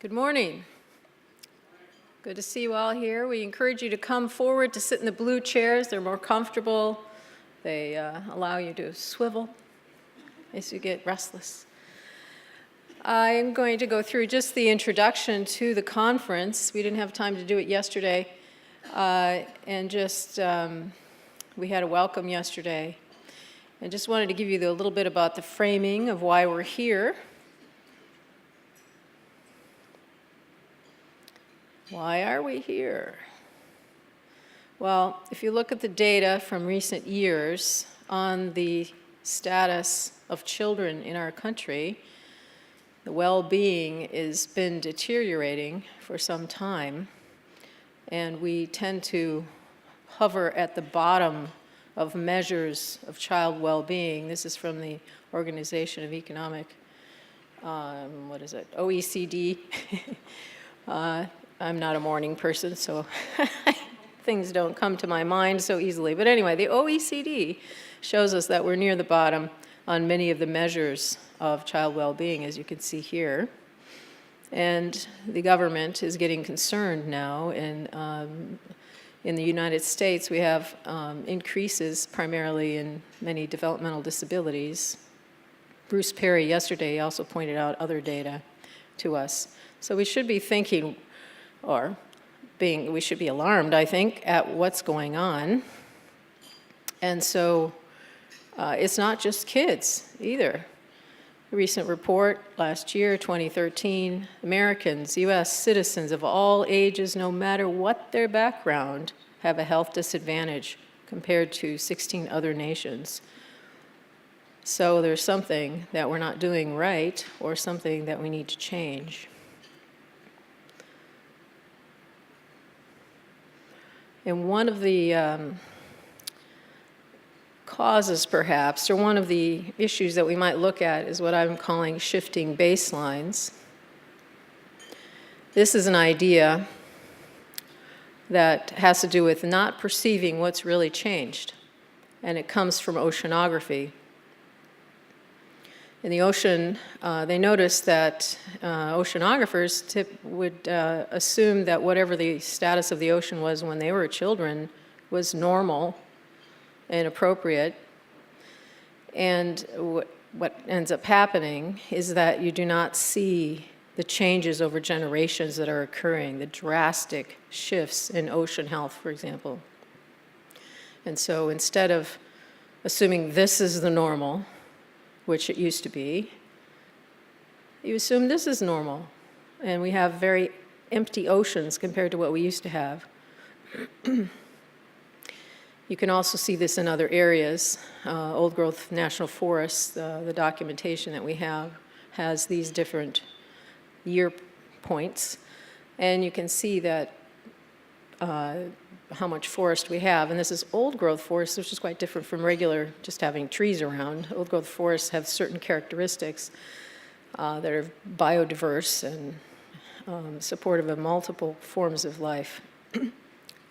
Good morning. Good to see you all here. We encourage you to come forward to sit in the blue chairs. They're more comfortable. They allow you to swivel as you get restless. I'm going to go through just the introduction to the conference. We didn't have time to do it yesterday. We had a welcome yesterday. I just wanted to give you a little bit about the framing of why we're here. Why are we here? Well, if you look at the data from recent years on the status of children in our country, the well-being has been deteriorating for some time, and we tend to hover at the bottom of measures of child well-being. This is from the Organization of Economic, OECD. I'm not a morning person, so things don't come to my mind so easily. But anyway, the OECD shows us that we're near the bottom on many of the measures of child well-being, as you can see here. And the government is getting concerned now. And in the United States, we have increases primarily in many developmental disabilities. Bruce Perry yesterday also pointed out other data to us. So we should be thinking, we should be alarmed, I think, at what's going on. And so it's not just kids either. A recent report last year, 2013, Americans, U.S. citizens of all ages, no matter what their background, have a health disadvantage compared to 16 other nations. So there's something that we're not doing right or something that we need to change. And one of the causes, perhaps, or one of the issues that we might look at is what I'm calling shifting baselines. This is an idea that has to do with not perceiving what's really changed, and it comes from oceanography. In the ocean, they noticed that oceanographers would assume that whatever the status of the ocean was when they were children was normal and appropriate. And what ends up happening is that you do not see the changes over generations that are occurring, the drastic shifts in ocean health, for example. And so instead of assuming this is the normal, which it used to be, you assume this is normal. And we have very empty oceans compared to what we used to have. You can also see this in other areas. Old growth national forests, the documentation that we have has these different year points. And you can see that how much forest we have. And this is old growth forest, which is quite different from regular just having trees around. Old growth forests have certain characteristics that are biodiverse and supportive of multiple forms of life.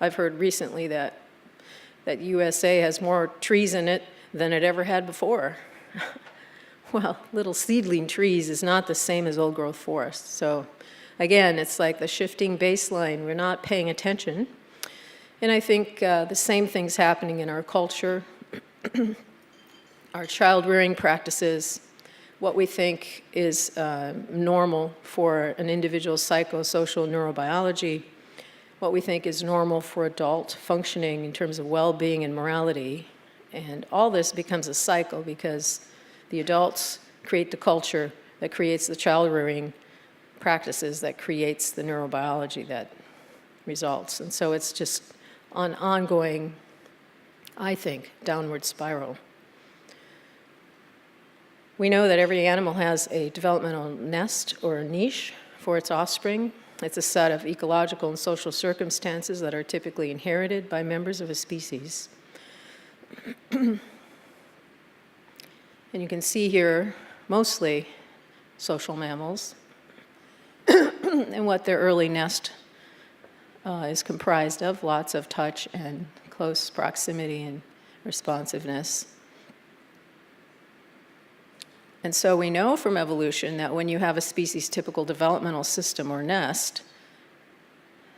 I've heard recently that USA has more trees in it than it ever had before. Well, little seedling trees is not the same as old growth forests. So again, it's like the shifting baseline. We're not paying attention. And I think the same thing's happening in our culture, our child rearing practices, what we think is normal for an individual's psychosocial neurobiology, what we think is normal for adult functioning in terms of well-being and morality. And all this becomes a cycle because the adults create the culture that creates the child rearing practices that creates the neurobiology that results. And so it's just an ongoing, I think, downward spiral. We know that every animal has a developmental nest or a niche for its offspring. It's a set of ecological and social circumstances that are typically inherited by members of a species. And you can see here mostly social mammals and what their early nest is comprised of, lots of touch and close proximity and responsiveness. And so we know from evolution that when you have a species-typical developmental system or nest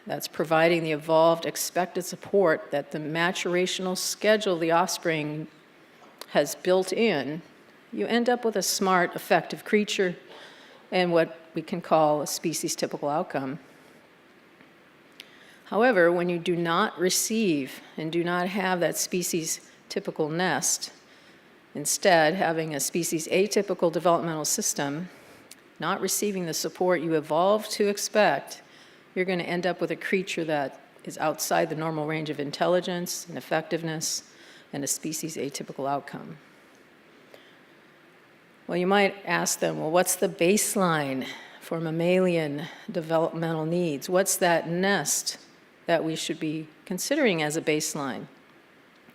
that's providing the evolved expected support that the maturational schedule of the offspring has built in, you end up with a smart, effective creature and what we can call a species-typical outcome. However, when you do not receive and do not have that species-typical nest, instead having a species-atypical developmental system, not receiving the support you evolved to expect, you're going to end up with a creature that is outside the normal range of intelligence and effectiveness and a species-atypical outcome. Well, you might ask them, well, what's the baseline for mammalian developmental needs? What's that nest that we should be considering as a baseline?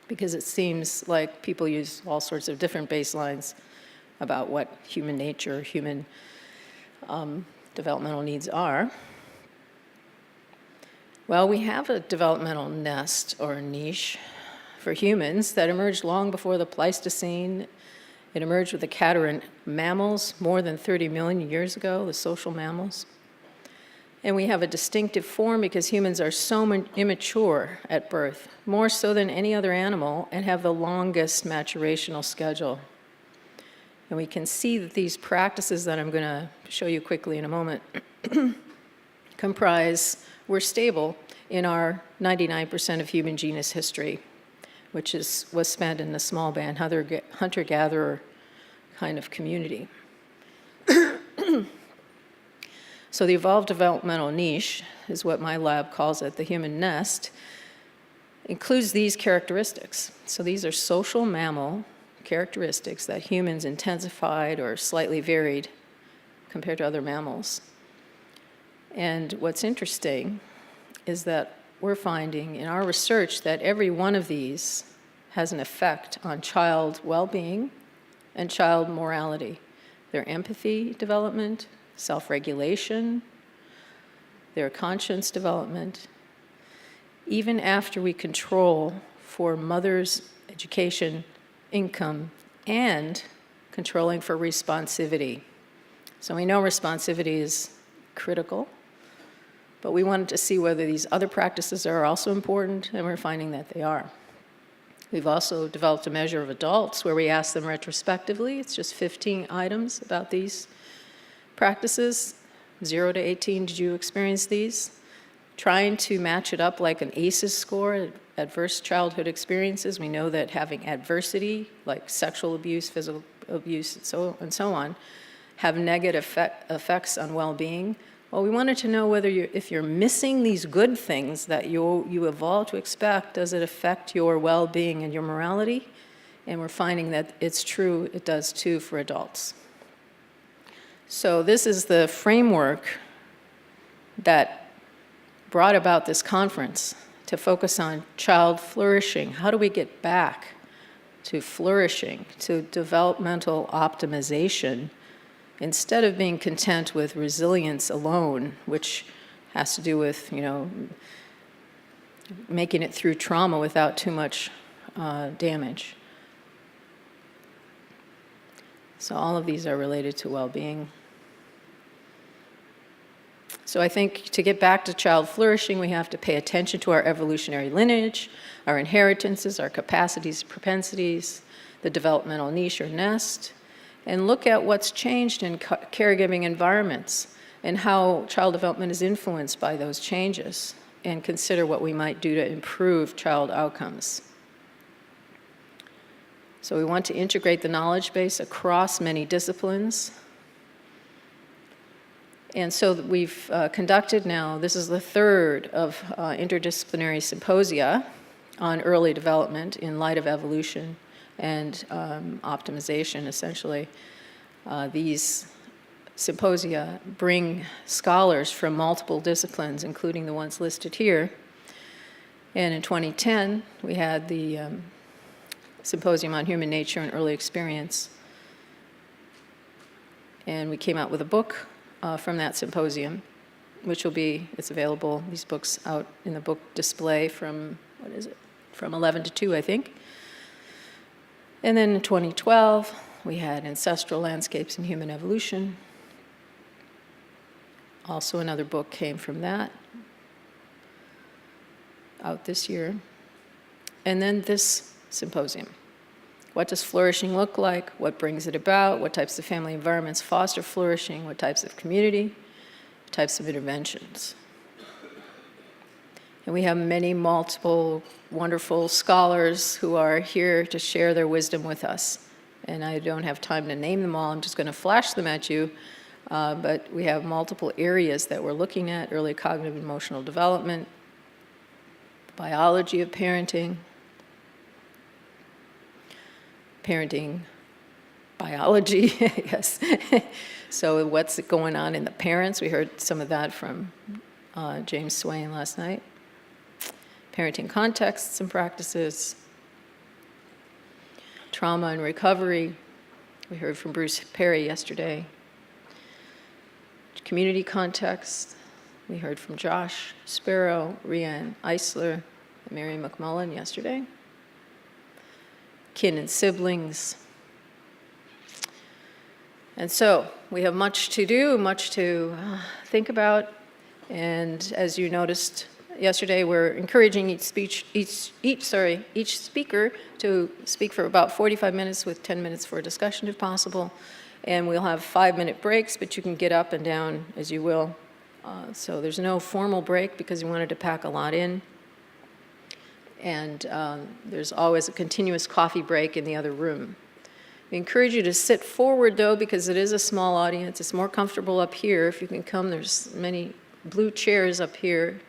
Because it seems like people use all sorts of different baselines about what human nature, human developmental needs are. Well, we have a developmental nest or niche for humans that emerged long before the Pleistocene. It emerged with the catarrhine mammals more than 30 million years ago, the social mammals. And we have a distinctive form because humans are so immature at birth, more so than any other animal, and have the longest maturational schedule. And we can see that these practices that I'm going to show you quickly in a moment were stable in our 99% of human genus history, which was spent in the small band hunter-gatherer kind of community. So the evolved developmental niche is what my lab calls it, the human nest, includes these characteristics. So these are social mammal characteristics that humans intensified or slightly varied compared to other mammals. And what's interesting is that we're finding in our research that every one of these has an effect on child well-being and child morality. Their empathy development, self-regulation, their conscience development, even after we control for mother's education, income, and controlling for responsivity. So we know responsivity is critical, but we wanted to see whether these other practices are also important, and we're finding that they are. We've also developed a measure of adults where we ask them retrospectively. It's just 15 items about these practices. 0 to 18, did you experience these? Trying to match it up like an ACEs score, adverse childhood experiences. We know that having adversity, like sexual abuse, physical abuse, and so on, have negative effects on well-being. Well, we wanted to know whether if you're missing these good things that you evolved to expect, does it affect your well-being and your morality? And we're finding that it's true, it does too for adults. So this is the framework that brought about this conference to focus on child flourishing. How do we get back to flourishing, to developmental optimization, instead of being content with resilience alone, which has to do with, making it through trauma without too much damage. So all of these are related to well-being. So I think to get back to child flourishing, we have to pay attention to our evolutionary lineage, our inheritances, our capacities, propensities, the developmental niche or nest, and look at what's changed in caregiving environments and how child development is influenced by those changes, and consider what we might do to improve child outcomes. So we want to integrate the knowledge base across many disciplines. And so we've conducted now, this is the third of interdisciplinary symposia on early development in light of evolution and optimization, essentially. These symposia bring scholars from multiple disciplines, including the ones listed here. And in 2010, we had the Symposium on Human Nature and Early Experience. And we came out with a book from that symposium, which it's available, these books out in the book display from, from 11 to 2, I think. And then in 2012, We had Ancestral Landscapes and Human Evolution. Also another book came from that, out this year. And then this symposium. What does flourishing look like? What brings it about? What types of family environments foster flourishing? What types of community? What types of interventions? And we have multiple wonderful scholars who are here to share their wisdom with us. And I don't have time to name them all. I'm just going to flash them at you. But we have multiple areas that we're looking at: early cognitive and emotional development, biology of parenting, parenting biology, yes. So what's going on in the parents? We heard some of that from James Swain last night. Parenting contexts and practices, trauma and recovery. We heard from Bruce Perry yesterday. Community context. We heard from Josh Sparrow, Rianne Eisler, and Mary McMullen yesterday. Kin and siblings. And so we have much to do, much to think about. And as you noticed yesterday, we're encouraging each speaker to speak for about 45 minutes with 10 minutes for a discussion if possible. And we'll have 5-minute breaks, but you can get up and down as you will. So there's no formal break because we wanted to pack a lot in. And there's always a continuous coffee break in the other room. We encourage you to sit forward, though, because it is a small audience. It's more comfortable up here. If you can come, there's many blue chairs up here.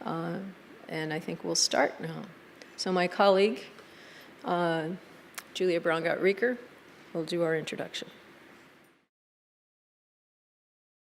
And I think we'll start now. So my colleague, Julia Braungart-Rieker, will do our introduction.